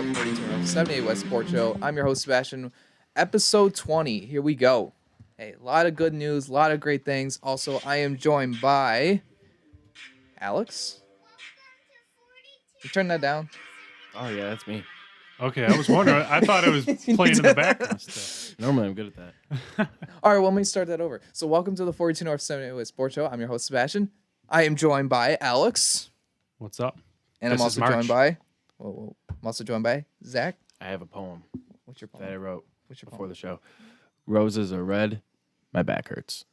the 42North 78West Sports Show. I'm your host, Sebastian. Episode 20. Here we go. Hey, a lot of good news, a lot of great things. Also, I am joined by Alex. You turn that down? Oh, yeah, that's me. Okay, I was wondering. I thought it was playing in the background still. Normally, I'm good at that. All right, well, let me start that over. So, welcome to the 42North 78West Sports Show. I'm your host, Sebastian. I am joined by Alex. What's up? And I'm also joined by... I'm also joined by Zach. I have a poem. What's your poem? That I wrote What's your before poem? the show. Roses are red. My back hurts.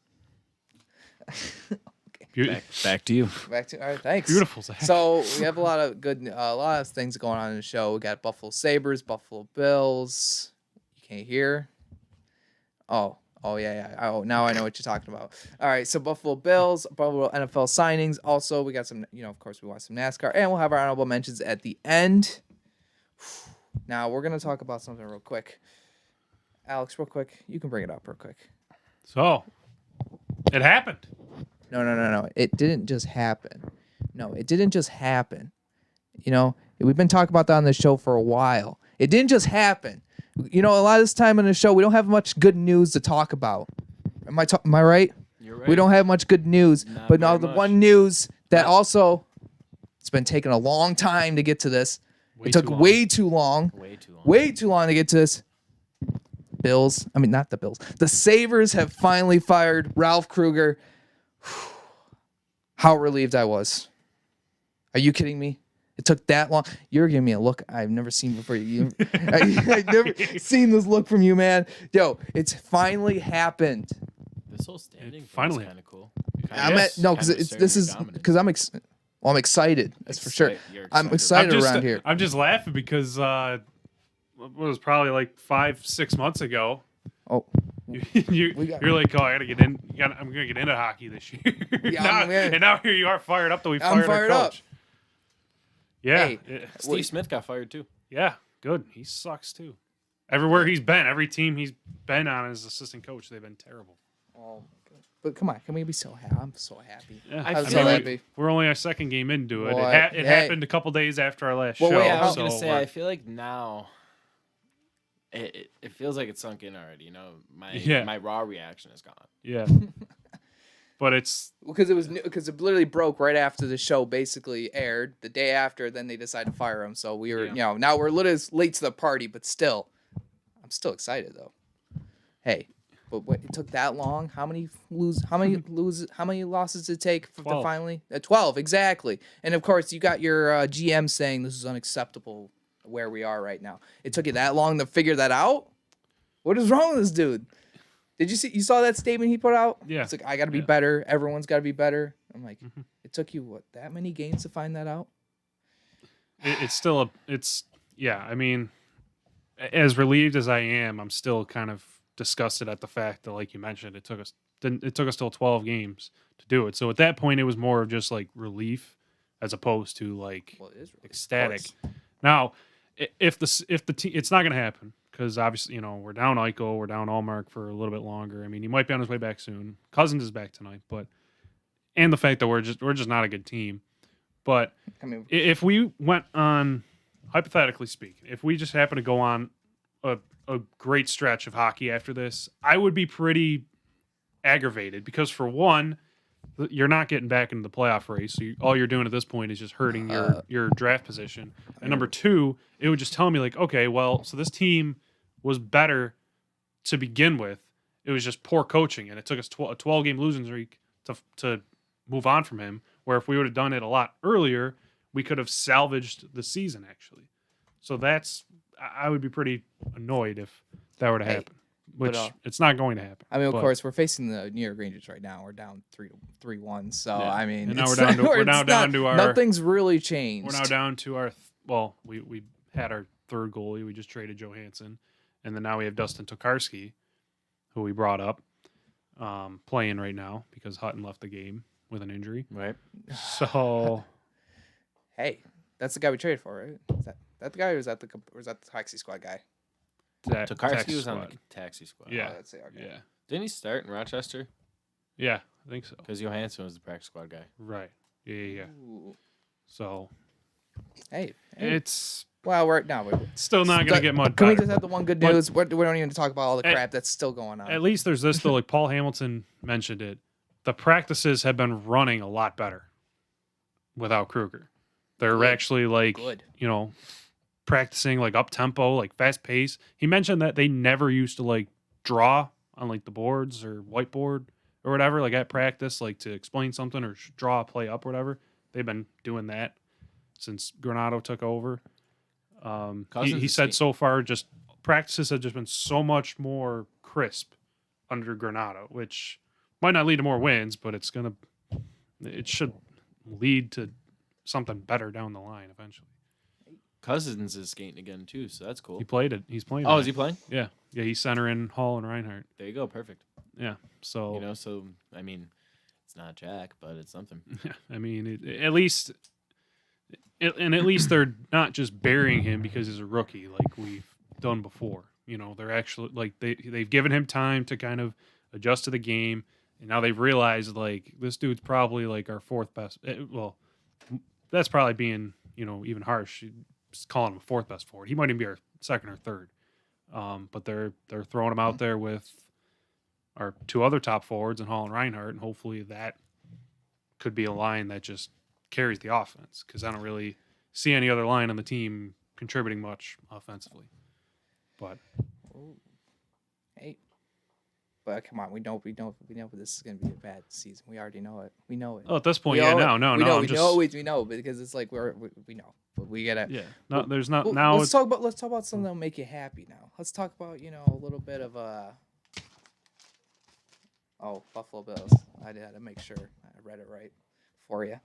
Back to you. Back to all right. Thanks. Beautiful, Zach. So we have a lot of things going on in the show. We got Buffalo Sabres, Buffalo Bills. You can't hear. Oh yeah. Oh, now I know what you're talking about. All right, so Buffalo Bills, Buffalo NFL signings. Also, we got some. Of course, we watched some NASCAR, and we'll have our honorable mentions at the end. Now we're gonna talk about something real quick. Alex, real quick, you can bring it up real quick. So, it happened. No. It didn't just happen. No, it didn't just happen. We've been talking about that on the show for a while. It didn't just happen. A lot of this time on the show, we don't have much good news to talk about. Am I right? You're right. We don't have much good news. But now the one news that also, it's been taking a long time to get to this. It took way too long. Way too long to get to this. Not the Bills. The Sabres have finally fired Ralph Krueger. How relieved I was. Are you kidding me? It took that long. You're giving me a look I've never seen before. I've never seen this look from you, man. Yo, it's finally happened. This whole standing finally is kind of cool. I'm excited. That's for sure. I'm excited around here. I'm just laughing because it was probably like 5-6 months ago. Oh. You're like, I gotta get in. I'm gonna get into hockey this year. Yeah, and now here you are, fired up that we I'm fired our fired coach. Yeah, Hey, Steve Smith got fired too. yeah, good. He sucks too. Everywhere he's been, every team he's been on as assistant coach, they've been terrible. Oh my God. But come on, can we be so happy? I'm so happy. Yeah. I I'm feel so like- happy. We're only our second game into it. Well, It happened a couple days after our last Well, show. wait, Yeah, I was so gonna say. we're- I feel like now. It feels like it's sunk in already. My raw reaction is gone. yeah. But it's Because it was new, because it literally broke right after the show basically aired. The day after, then they decided to fire him. So we were, now we're literally late to the party, but still, I'm still excited though. Hey, but what, it took that long? How many losses did it take to 12. finally? 12, exactly. And of course, you got your GM saying this is unacceptable where we are right now. It took you that long to figure that out? What is wrong with this dude? Did you saw that statement he put out? Yeah. It's like, I got to be better. Everyone's got to be better. I'm like, It took you, that many games to find that out? it's still I mean, as relieved as I am, I'm still kind of disgusted at the fact that, like you mentioned, it took us till 12 games to do it. So at that point, it was more of just like relief as opposed to like Well, it is relief, of ecstatic. course. Now, if the team, it's not going to happen because obviously we're down Eichel, we're down Allmark for a little bit longer. I mean, he might be on his way back soon. Cousins is back tonight, and the fact that we're just not a good team. But I mean, if we went on, hypothetically speaking, if we just happen to go on a great stretch of hockey after this, I would be pretty aggravated because, for one, you're not getting back into the playoff race. So all you're doing at this point is just hurting your draft position. And number two, it would just tell me like, okay, well, so this team was better to begin with. It was just poor coaching, and it took us a 12-game losing streak to move on from him. Where if we would have done it a lot earlier, we could have salvaged the season actually. So I would be pretty annoyed if that were to happen, which it's not going to happen. I mean, of course, we're facing the New York Rangers right now. We're down 3-1. So I mean, and now we're down to our. Nothing's really changed. We're now down to our. We had our third goalie. We just traded Johansson, and then now we have Dustin Tokarski, who we brought up, playing right now because Hutton left the game with an injury. Right. So, hey, that's the guy we traded for, right? Is that the guy, or is that the taxi squad guy? Tokarski was on the taxi squad. Yeah. Oh, that's the okay. Yeah. Didn't he start in Rochester? Yeah, I think so. Because Johansson was the practice squad guy. Right. Yeah. Ooh. So, Hey. It's Well, we're still not going to get much Can better. we just have the one good news? We don't even talk about all the crap that's still going on. At least there's this, though, like Paul Hamilton mentioned it. The practices have been running a lot better without Krueger. They're actually practicing like up tempo, like fast pace. He mentioned that they never used to like draw on like the boards or whiteboard or whatever, like at practice, like to explain something or draw a play up or whatever. They've been doing that since Granato took over. He said so far, just practices have just been so much more crisp under Granato, which might not lead to more wins, but it should lead to something better down the line eventually. Cousins is skating again too, so that's cool. He played it. He's playing. Oh, is he playing? Yeah. He's centering Hall and Reinhardt. There you go, perfect. Yeah. So I mean, it's not Jack, but it's something. I mean, at least they're not just burying him because he's a rookie like we've done before. They're actually like they've given him time to kind of adjust to the game, and now they've realized like this dude's probably like our fourth best. Well, that's probably being even harsh. Just calling him a fourth best forward. He might even be our second or third. But they're throwing him out there with our two other top forwards in Hall and Reinhardt, and hopefully that could be a line that just carries the offense, because I don't really see any other line on the team contributing much offensively. But hey, but come on, we know this is going to be a bad season. We already know it. We know it. Oh, at this point, no. We know because it's like we know. But we gotta. Yeah. No, there's not well, now. Let's talk about something that'll make you happy now. Let's talk about a little bit of Buffalo Bills. I had to make sure I read it right for you.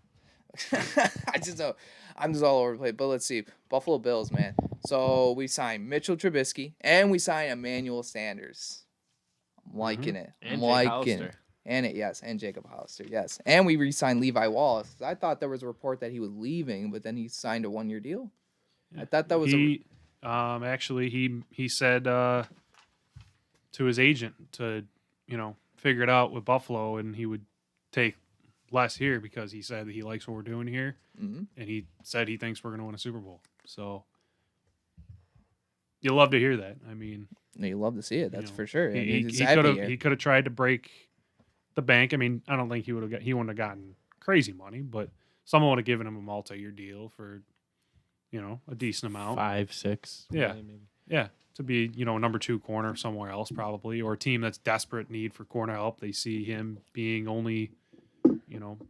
I'm just all over the place. But let's see, Buffalo Bills, man. So we signed Mitchell Trubisky and we signed Emmanuel Sanders. I'm liking it. And I'm liking it. And Jacob Hollister, yes. And we re-signed Levi Wallace. I thought there was a report that he was leaving, but then he signed a 1-year deal. Yeah. I thought that was actually he said to his agent to figure it out with Buffalo, and he would take less here because he said that he likes what we're doing here, and he said he thinks we're going to win a Super Bowl. So you love to hear that. I mean, you love to see it. That's for sure. He could have tried to break the bank. I mean, I don't think he wouldn't have gotten crazy money, but someone would have given him a multi-year deal for a decent amount, 5-6. Yeah, to be number 2 corner somewhere else probably, or a team that's desperate need for corner help. They see him being only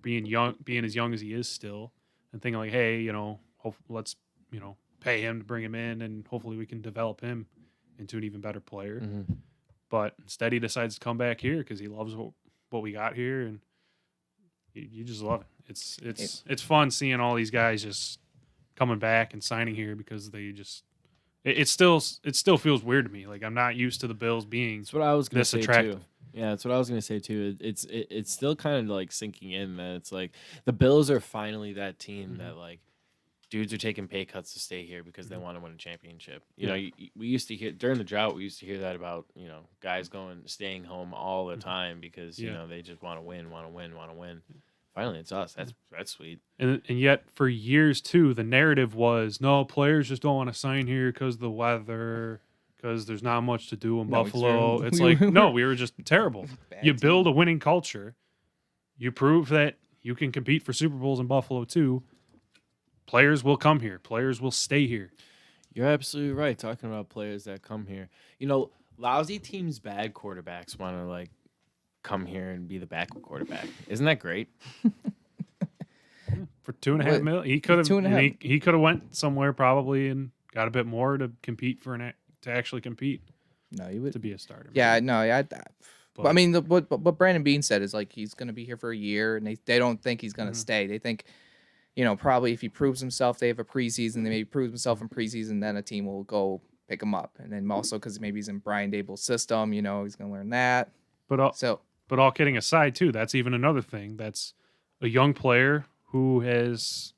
being as young as he is still, and thinking like, hey, let's pay him to bring him in, and hopefully we can develop him into an even better player. But instead he decides to come back here because he loves what we got here, and you just love it. It's fun seeing all these guys just coming back and signing here, because they just it still feels weird to me. Like, I'm not used to the Bills being that's what I was gonna say attractive. Too. Yeah, that's what I was gonna say too. It's still kind of like sinking in that it's like the Bills are finally that team that like dudes are taking pay cuts to stay here because they want to win a championship. We used to hear during the drought, we used to hear that about guys staying home all the time because they just want to win. Finally, it's us. That's sweet. And yet for years too, the narrative was no, players just don't want to sign here because of the weather, because there's not much to do in Buffalo. It's like, no, we were just terrible. You build a winning culture. You prove that you can compete for Super Bowls in Buffalo too. Players will come here. Players will stay here. You're absolutely right. Talking about players that come here. Lousy teams, bad quarterbacks want to like come here and be the backup quarterback. Isn't that great? For $2.5 million, he could have. He could have went somewhere probably and got a bit more to compete to actually compete. No, you would to be a starter. Yeah, maybe. No, yeah. But I mean, what Brandon Beane said is like he's going to be here for a year, and they don't think he's going to stay. They think, probably if he proves himself, they have a preseason. They maybe prove himself in preseason, then a team will go pick him up, and then also because maybe he's in Brian Dable's system, he's going to learn that. But all kidding aside, too, that's even another thing. That's a young player who has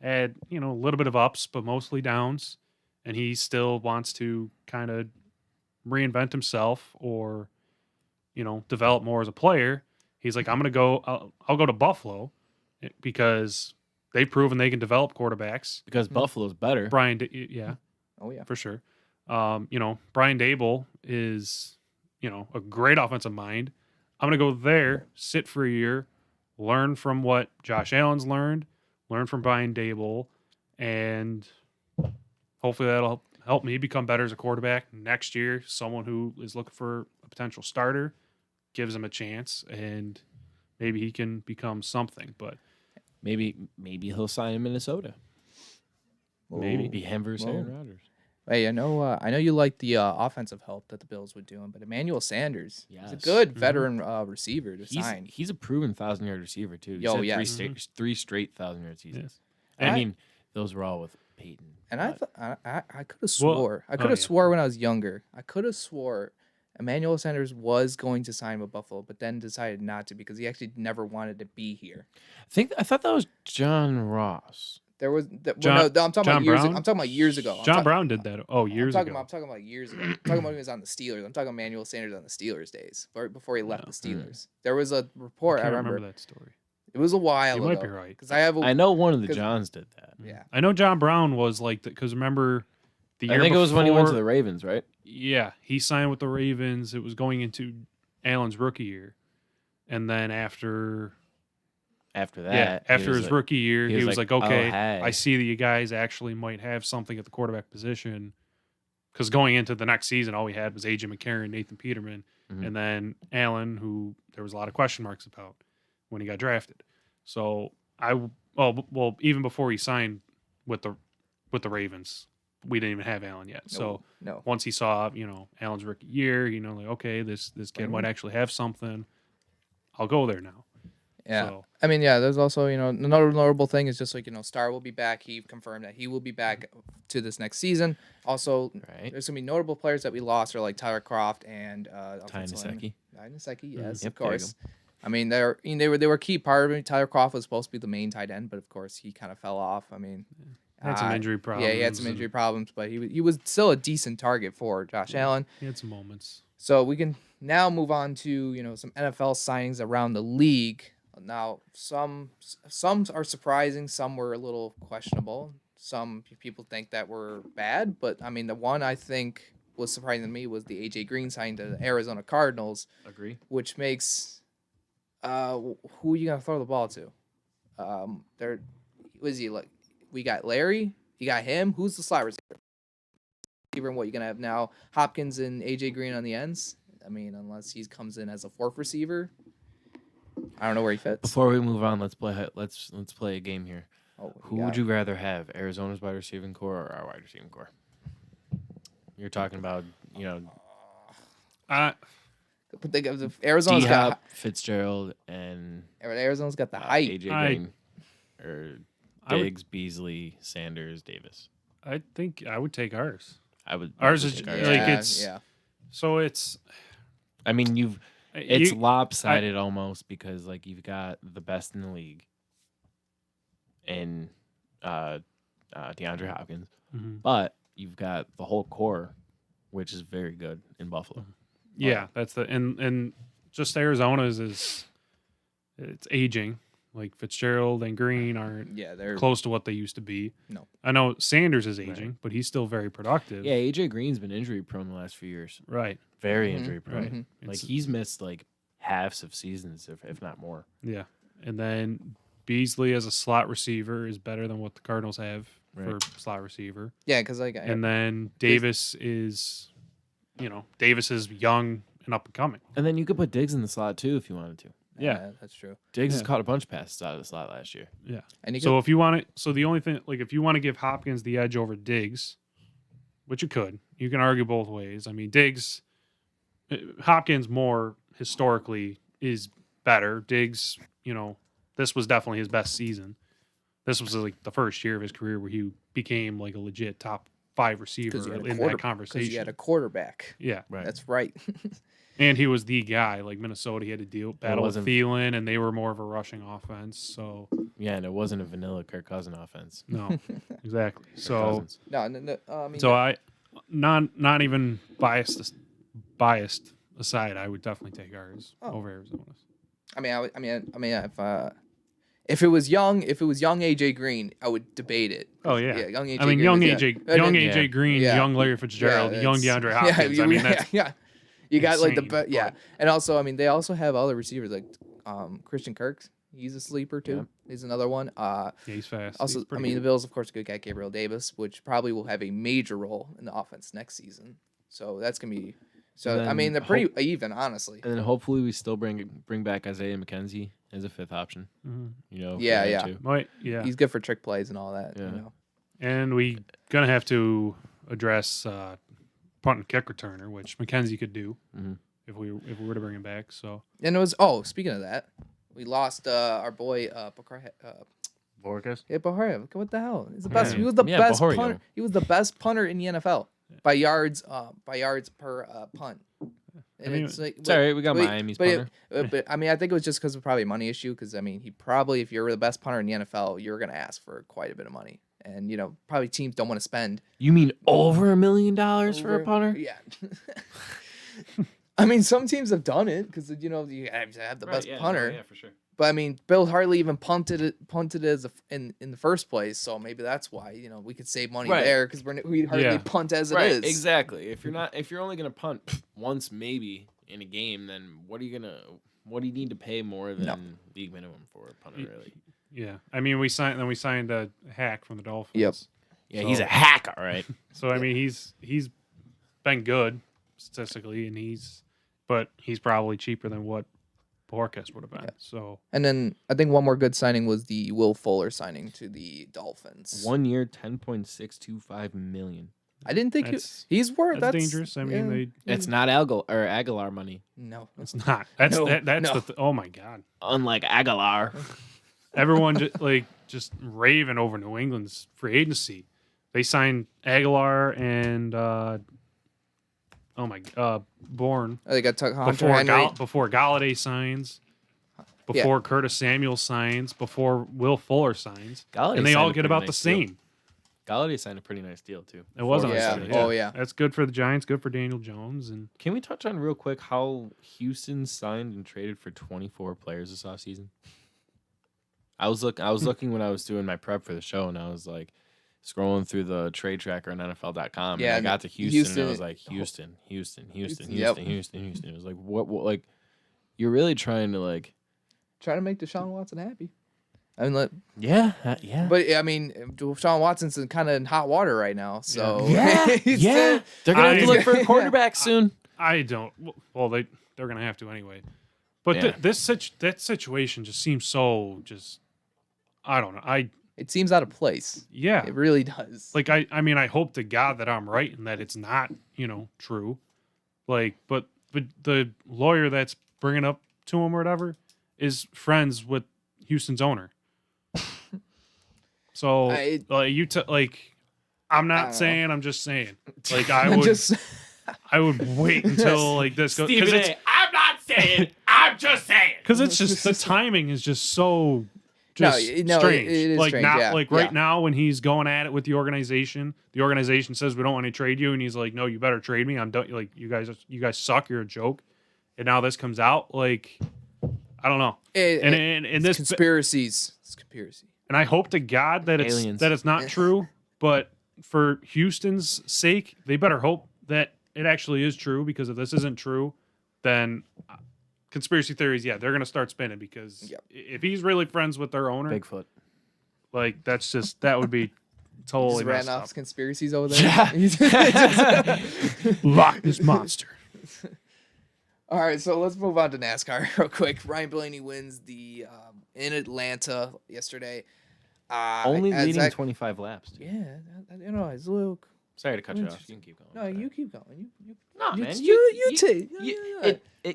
had, a little bit of ups, but mostly downs, and he still wants to kind of reinvent himself or, develop more as a player. He's like, I'm going to go, I'll go to Buffalo because they've proven they can develop quarterbacks. Because Buffalo's better. Yeah, Oh yeah. for sure. Brian Dable is, a great offensive mind. I'm going to go there, sit for a year, learn from what Josh Allen's learn from Brian Dable, and hopefully that'll help me become better as a quarterback next year. Someone who is looking for a potential starter, gives him a chance, and maybe he can become something. But Maybe he'll sign in Minnesota. Maybe be him versus Whoa. Aaron Rodgers. Hey, I know you like the offensive help that the Bills would do, but Emmanuel Sanders is a Yes. good veteran receiver to He's sign. he's a proven 1,000-yard receiver too. He's Yo, had yes. three straight 1,000-yard seasons. Yes. I mean, those were all with Peyton. And but- I could have swore swore when I was younger. I could have swore Emmanuel Sanders was going to sign with Buffalo, but then decided not to because he actually never wanted to be here. I thought that was John Ross. There was John- I'm talking John about years. Brown? I'm talking about years ago. John Brown did that. Oh, years I'm ago. talking about years ago. I'm talking about when he was on the Steelers. I'm talking about Emmanuel Sanders on the Steelers days, before he left the Steelers. There was a report. I Can't remember. that story. It was a while You ago. might be right. Because I know one of the 'cause- Johns did that. Yeah. I know John Brown was like because remember the year I think it was when he went to before- the Ravens, right? Yeah, he signed with the Ravens. It was going into Allen's rookie year, and then after After after his rookie year, he was like, okay, "Oh, hey." I see that you guys actually might have something at the quarterback position. Because going into the next season, all we had was AJ McCarron, Nathan Peterman, Mhm. and then Allen, who there was a lot of question marks about when he got drafted. So even before he signed with the Ravens, we didn't even have Allen yet. So no. once he saw, Allen's rookie year, like, okay, this kid might actually have something. I'll go there now. Yeah. So, I mean, yeah, there's also, another notable thing is just like, Star will be back. He confirmed that he will be back to this next season. Also, Right. there's going to be notable players that we lost are like Tyler Croft and Ty Nsekhe. Nsekhe, yes, Yep, of there you course. I mean, they were a key part of it. Tyler Croft was supposed to be the main tight end, but of course he kind of fell off. I mean, had some injury problems. Yeah, he had some injury problems, but he was still a decent target for Josh Allen. He had some moments. So we can now move on to, some NFL signings around the league. Now, some are surprising, some were a little questionable. Some people think that were bad, but I mean, the one I think was surprising to me was the AJ Green signing to the Arizona Cardinals, Agree. which makes who are you gonna throw the ball to? There was he like we got Larry, you got him. Who's the slot receiver? Even what you're gonna have now, Hopkins and AJ Green on the ends. I mean, unless he comes in as a fourth receiver. I don't know where he fits. Before we move on, let's play a game here. Oh, Who would you rather have, Arizona's wide receiving core or our wide receiving core? You're talking about, But think of Arizona's got D-Hop, Fitzgerald, and Arizona's got the height. AJ Green, or Diggs, Beasley, Sanders, Davis. I think I would take ours. Ours is take like it's- yeah. So it's. I mean, it's you- lopsided almost because like you've got the best in the league in DeAndre Hopkins, Mhm. but you've got the whole core, which is very good in Buffalo. Yeah, that's the and just Arizona's is it's aging. Like Fitzgerald and Green aren't Yeah, they're close to what they used to be. No. I know Sanders is aging, Right. but he's still very productive. Yeah, AJ Green's been injury prone the last few years. Right. Very Mhm, injury prone. Right. Like It's- he's missed like halves of seasons, if not more. Yeah. And then Beasley as a slot receiver is better than what the Cardinals have Right. for slot receiver. yeah, because like And then Davis is young and up and coming. And then you could put Diggs in the slot too if you wanted to. Yeah. that's true. Diggs has Yeah. caught a bunch of passes out of the slot last year. Yeah. And you So if you want to, the only thing, like if you want to give Hopkins the edge over Diggs, which you could, you can argue both ways. I mean, Hopkins more historically is better. Diggs, this was definitely his best season. This was like the first year of his career where he became like a legit top 5 receiver in that because conversation. he had a quarterback. Yeah. Right. That's right. And he was the guy. Like Minnesota, he had to battle with wasn't- Thielen, and they were more of a rushing offense. So, Yeah, and it wasn't a vanilla Kirk Cousins offense. no, exactly. Kirk So, Cousins. no, I mean, I not even biased aside, I would definitely take ours Oh. over Arizona's. I mean, if If it was young AJ Green, I would debate it. Oh yeah, young AJ. I mean, Green young was, AJ, yeah. young Yeah. AJ Green, Yeah. young Larry Fitzgerald, young DeAndre Hopkins. Yeah, I mean, that's yeah. You got like the insane, yeah, but- and also I mean they also have other receivers like Christian Kirk. He's a sleeper too. He's another one. yeah, he's fast. Also, He's I pretty mean, the good. Bills, of course, could get Gabriel Davis, which probably will have a major role in the offense next season. So that's gonna be. So And I then mean, they're pretty even, honestly. And then hopefully we still bring back Isaiah McKenzie as a fifth option. Mhm. You know. Yeah, for that yeah. too. Might, yeah, He's good for trick plays and all that. Yeah. You know? and we gonna have to address punt and kick returner, which McKenzie could do Mhm. if we were to bring him back. So And it was speaking of that, we lost our boy Borges? Yeah, Baharia. What the hell? He's the best. Yeah. He was the Yeah, best Baharia. punter. He was the best punter in the NFL by yards per punt. And mean, it's like, It's all right. We got Miami's punter. But I mean, I think it was just because of probably a money issue. Because I mean, he probably, if you're the best punter in the NFL, you're gonna ask for quite a bit of money, and you know, probably teams don't want to spend You mean over $1 million for a over- punter? Yeah. I mean, some teams have done it because you know you have the best punter. yeah, for sure. But I mean, Bill Hartley even punted it as in the first place, so maybe that's why we could save money Right. there because we hardly Yeah. punt as Right, it is. exactly. If you're only gonna punt once maybe in a game, then what do you need to pay more than league minimum for a punter? Really? yeah, I mean, we signed a hack from the Dolphins. Yep. Yeah, So- he's a hack, all right. So I mean, he's been good statistically, but he's probably cheaper than what Borges would have been. So And then I think one more good signing was the Will Fuller signing to the Dolphins. 1 year, $10.625 million. I didn't think That's- he's worth. that's dangerous. I mean, yeah. It's not Aguilar money, No. it's not. That's No, that's no. oh my god! unlike Aguilar. Everyone just raving over New England's free agency. They signed Aguilar and Bourne They got Hunter Henry. before Galladay signs, before Curtis Samuel signs, before Will Fuller signs, Galladay and they signed all a get pretty about nice the deal. same. Galladay signed a pretty nice deal too. It was a Before nice Yeah. he deal, started. Oh, yeah. That's good for the Giants. Good for Daniel Jones. And Can we touch on real quick how Houston signed and traded for 24 players this offseason? I was looking when I was doing my prep for the show, and I was like scrolling through the trade tracker on NFL.com. Yeah, and I got to Houston, and I Houston- was like, Houston. Yep. It was like, what you're really trying to like. Trying to make Deshaun Watson happy. I mean, Yeah. but I mean, Deshaun Watson's kind of in hot water right now. So he's, yeah. They're gonna have to I- look for a quarterback soon. I don't. Well, they're gonna have to anyway. But Yeah. that situation just seems so just. I don't know. It seems out of place. Yeah. It really does. Like I mean, I hope to God that I'm right and that it's not, true. Like, but the lawyer that's bringing up to him or whatever is friends with Houston's owner. So I'm not saying. I'm just saying. Like I would, just I would wait until like this goes Stephen because A. I'm not saying. I'm just saying. it's just the timing is just so No, just no, strange. it is like strange, now, yeah, like right yeah. now when he's going at it with the organization says we don't want to trade you, and he's like, no, you better trade me. I'm done. Like you guys suck. You're a joke. And now this comes out. Like I don't know. And this conspiracies. It's conspiracy. and I hope to God that Aliens. it's not true. But for Houston's sake, they better hope that it actually is true. Because if this isn't true, then conspiracy theories, they're gonna start spinning. Because Yep. if he's really friends with their owner, Bigfoot. like that would be totally Just ran messed off up. conspiracies over there. Yeah. Lock this monster. All right, so let's move on to NASCAR real quick. Ryan Blaney wins the in Atlanta yesterday. Only as leading Zach- 25 laps. Dude. Yeah, it's a little. Sorry to cut you off. You can keep going. No, you keep going. No, you, man. you take.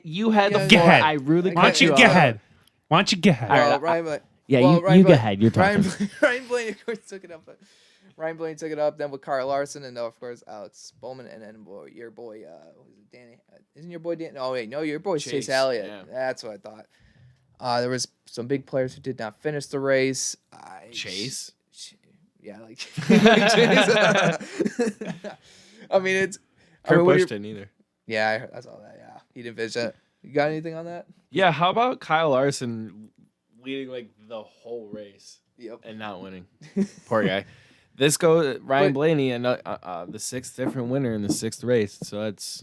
You had the Yeah, floor. Go ahead. I really I Why cut don't you you get off. ahead? Why don't you get ahead? All right, Ryan, Bla- Yeah, well, you Ryan go Bla- ahead. You're talking. Ryan Blaney, of course, took it up. But Ryan Blaney took it up. Then with Kyle Larson, and of course Alex Bowman, and then your boy, was it Danny? Isn't your boy Danny? Oh wait, no, your boy's Chase Chase, Elliott. yeah. That's what I thought. There was some big players who did not finish the race. Chase? Yeah, like Chase. I mean, it's. Kurt what do Busch you- didn't either. Yeah, I saw that. Yeah, he didn't finish it. You got anything on that? Yeah, how about Kyle Larson leading like the whole race Yep. and not winning. Poor guy. This goes Ryan Blaney, and the sixth different winner in the sixth race. So that's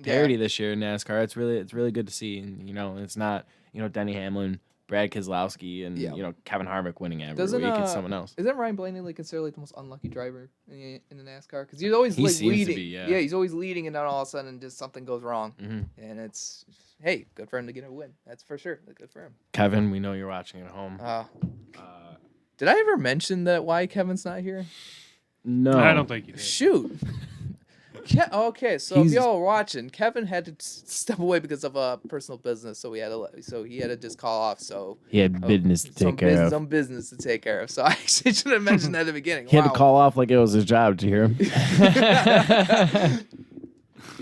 parity this year in NASCAR. It's really good to see, and it's not Denny Hamlin, Brad Keselowski, and Kevin Harvick winning every week. It's someone else. Isn't Ryan Blaney like considered like the most unlucky driver in the NASCAR? Because he's always like seems leading. to be, yeah. He's always leading, and then all of a sudden just something goes wrong, Mm-hmm. and it's hey, good for him to get a win. That's for sure. Good for him. Kevin, we know you're watching at home. Did I ever mention that why Kevin's not here? No, I don't think you did. Shoot. Okay, so if y'all are watching, Kevin had to step away because of a personal business, so he had to just call off. So he had business to take care of. Some business to take care of. So I actually should have mentioned that at the beginning. He had to call off like it was his job. Did you hear him?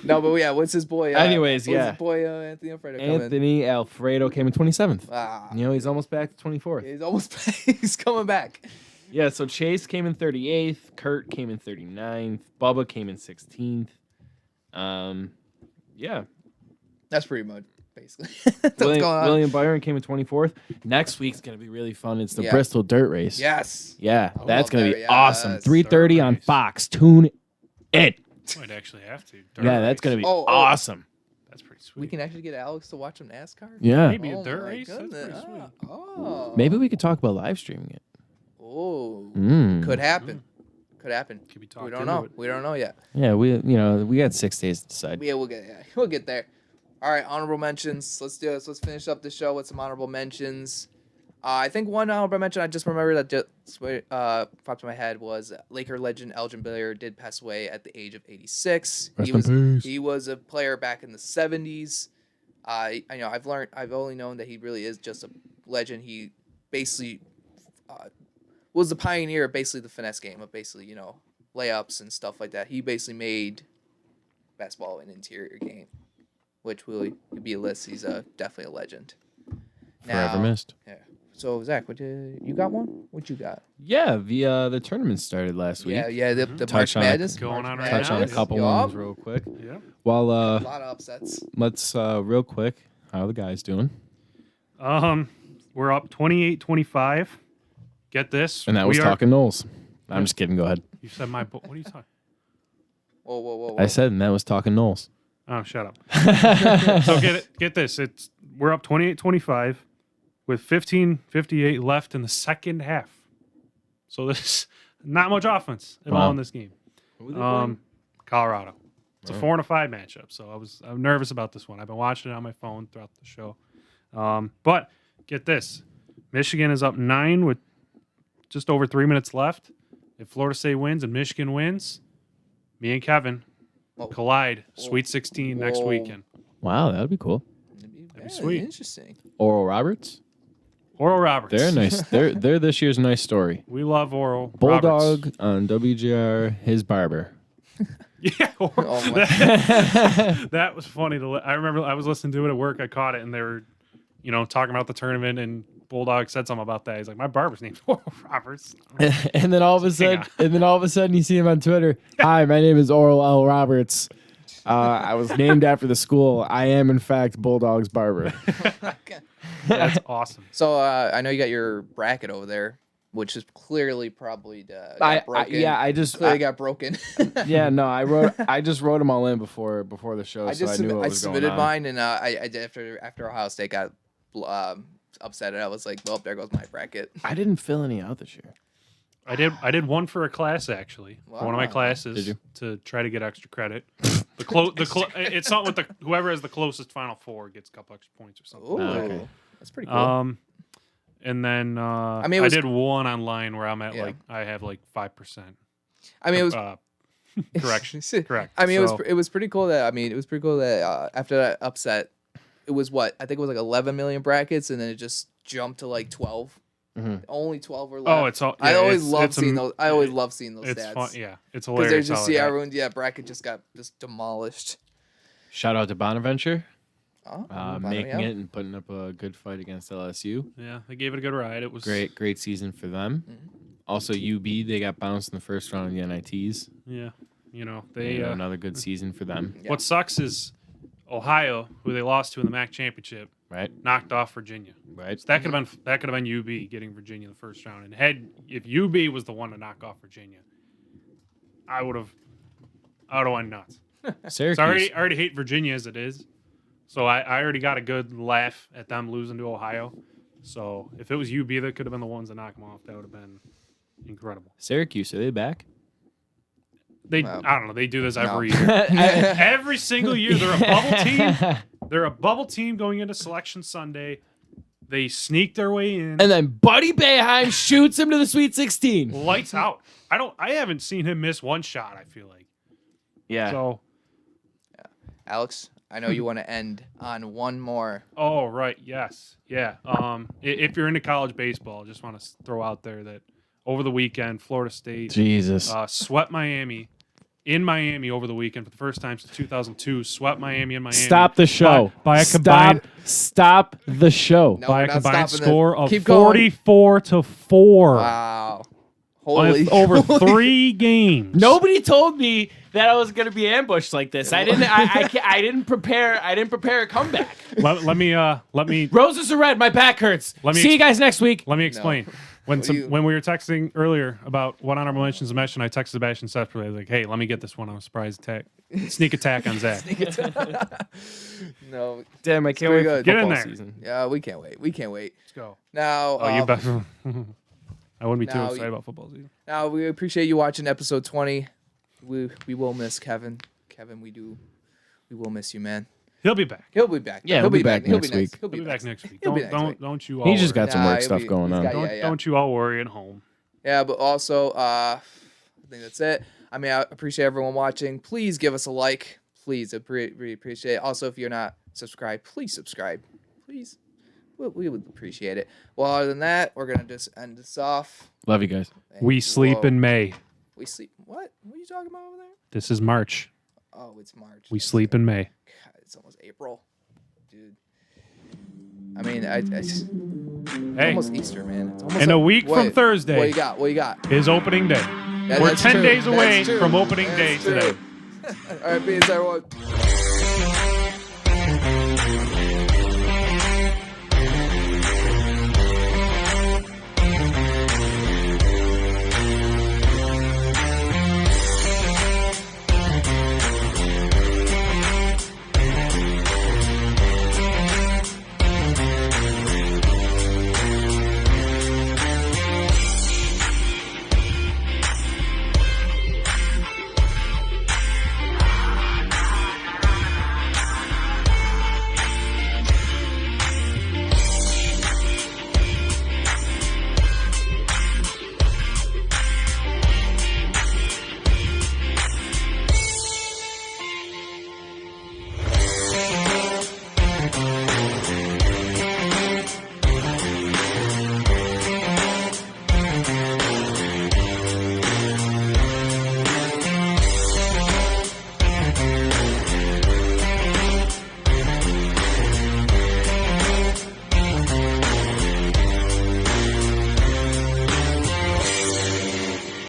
No, but yeah, what's his boy? Anyways, what's his boy Anthony Alfredo coming? Anthony Alfredo came in 27th. Ah, He's almost back to 24th. he's almost he's coming back. Yeah, so Chase came in 38th, Kurt came in 39th, Bubba came in 16th. Yeah. That's pretty much basically what's going on. William Byron came in 24th. Next week's going to be really fun. It's the Yeah. Bristol Dirt Race. Yes. Yeah, I that's love going to that. be Yes. awesome. Dirt 3:30 on race. Fox. Tune in. Might actually have to. Yeah, that's going to be awesome. That's pretty sweet. We can actually get Alex to watch some NASCAR. Yeah. Maybe a dirt my race. That's pretty goodness. sweet. Oh. Maybe we could talk about live streaming it. Oh. Mm. Could happen. Could happen. Could be talked We don't into know. it. We don't know yet. Yeah, we got 6 days to decide. Yeah, we'll get there. All right, honorable mentions. Let's do this. Let's finish up the show with some honorable mentions. I think one honorable mention I just remembered that just popped in my head was Laker legend Elgin Baylor did pass away at the age of 86. Rest in peace. He was a player back in the 70s. I know I've only known that he really is just a legend. He basically was the pioneer of basically the finesse game of basically layups and stuff like that. He basically made basketball an interior game, which really could be a list. He's definitely a legend. Forever missed. Yeah. So Zach, you got one? What you got? Yeah, the tournament started last week. Yeah. The March Touch on Madness Going on right Touch now. on a couple ones real quick. Yeah. Well, A lot of upsets. let's real quick. How are the guys doing? We're up 28-25. Get this. And that was talking Knowles. I'm just kidding. Go ahead. You said my book. What are you talking? Whoa. I said, and that was talking Knowles. Oh, shut up. So get this. We're up 28-25 with 15:58 left in the second half. So there's not much offense at all in this game. Colorado. It's a 4-5 matchup. So I'm nervous about this one. I've been watching it on my phone throughout the show. But get this. Michigan is up 9 with just over 3 minutes left. If Florida State wins and Michigan wins, me and Kevin collide Sweet 16 next weekend. Wow, that would be cool. That'd be sweet. Interesting. Oral Roberts. Oral Roberts. They're nice. They're this year's nice story. We love Oral Bulldog Roberts. on WGR, his barber. Yeah, Oh my that was funny. I remember I was listening to it at work. I caught it, and they were, talking about the tournament, and Bulldog said something about that. He's like, "My barber's name's Oral Roberts." and then all of a sudden, you see him on Twitter. Hi, my name is Oral L. Roberts. I was named after the school. I am, in fact, Bulldog's barber. That's awesome. So I know you got your bracket over there, which is clearly probably got broken. I just Clearly got broken. yeah, no, I just wrote them all in before the show, I knew what was going on. I submitted mine, and I did after Ohio State got upset, and I was like, well, there goes my bracket. I didn't fill any out this year. I did one for a class actually. Wow. For one of my classes. Did you? To try to get extra credit. It's something with whoever has the closest Final Four gets a couple extra points or something. Ooh, okay. That's pretty cool. And then I did one online where I'm at I have 5%. I mean, it was correction. Correct. I mean, it was pretty cool that after that upset, it was I think it was 11 million brackets, and then it just jumped to 12. Mm-hmm. Only 12 were left. Oh, it's all. Yeah, I always love seeing those. I always love seeing those it's stats. fun. Yeah, it's Because hilarious. they just see everyone. Yeah, bracket just got demolished. Shout out to Bonaventure, Oh, making it and putting up a good fight against LSU. Yeah, they gave it a good ride. It was Great season for them. Mm-hmm. Also, UB, they got bounced in the first round of the NITs. Yeah, they another good season for them. Yeah. What sucks is Ohio, who they lost to in the MAC championship, Right? knocked off Virginia. Right. So that could have been UB getting Virginia the first round. And if UB was the one to knock off Virginia, I would have went nuts. Syracuse. So I already hate Virginia as it is. So I already got a good laugh at them losing to Ohio. So if it was UB that could have been the ones that knocked them off, that would have been incredible. Syracuse, are they back? I don't know. They do this every year. I- Every single year, they're a bubble team. They're a bubble team going into Selection Sunday. They sneak their way in. And then Buddy Boeheim shoots him to the Sweet 16. Lights out. I haven't seen him miss one shot, I feel like. Yeah. So, Alex, I know you want to end on one more. oh, right. Yes. Yeah. If you're into college baseball, I just want to throw out there that over the weekend, Florida State Jesus. swept Miami in Miami over the weekend for the first time since 2002. Swept Miami in Miami. Stop the show. By a combined Stop the show. No, by we're a not combined stopping score this. of Keep going. 44-4 Wow. Holy over 3 games. Nobody told me that I was gonna be ambushed like this. I didn't prepare a comeback. Let me Roses are red. My back hurts. Let me See you guys next week. Let me explain. When we were texting earlier about what honorable mentions to mention, I texted Sebastian separately. I was like, "Hey, let me get this one on a surprise attack, sneak attack on Zach." No. Damn, I can't pretty wait. good. Get in Football there. season. Yeah, we can't wait. We can't wait. Let's go. Now, Oh, you bet. I wouldn't be too now excited you- about football season. now we appreciate you watching episode 20. We will miss Kevin. Kevin, we will miss you, man. He'll be back. He'll be back. Yeah, he'll be back next week. He'll He'll be back next week. He'll be next week. Don't you all? He just worry. got some Nah, work he'll stuff be- going he's on. got- Don't you all worry at home. Yeah, but also, I think that's it. I mean, I appreciate everyone watching. Please give us a like. Please, really appreciate it. Also, if you're not subscribed, please subscribe. Please. We would appreciate it. Well, other than that, we're going to just end this off. Love you guys. We sleep Whoa. in May. We sleep. What? What are you talking about over there? This is March. Oh, it's March. We sleep in May. God, it's almost April. Dude. I mean, it's Hey, almost Easter, man. It's almost in a like- week from Wait, Thursday What you got? What you got? is opening day. Yeah, We're that's 10 true. days away That's true. from opening That's day true. today. All right, peace, everyone.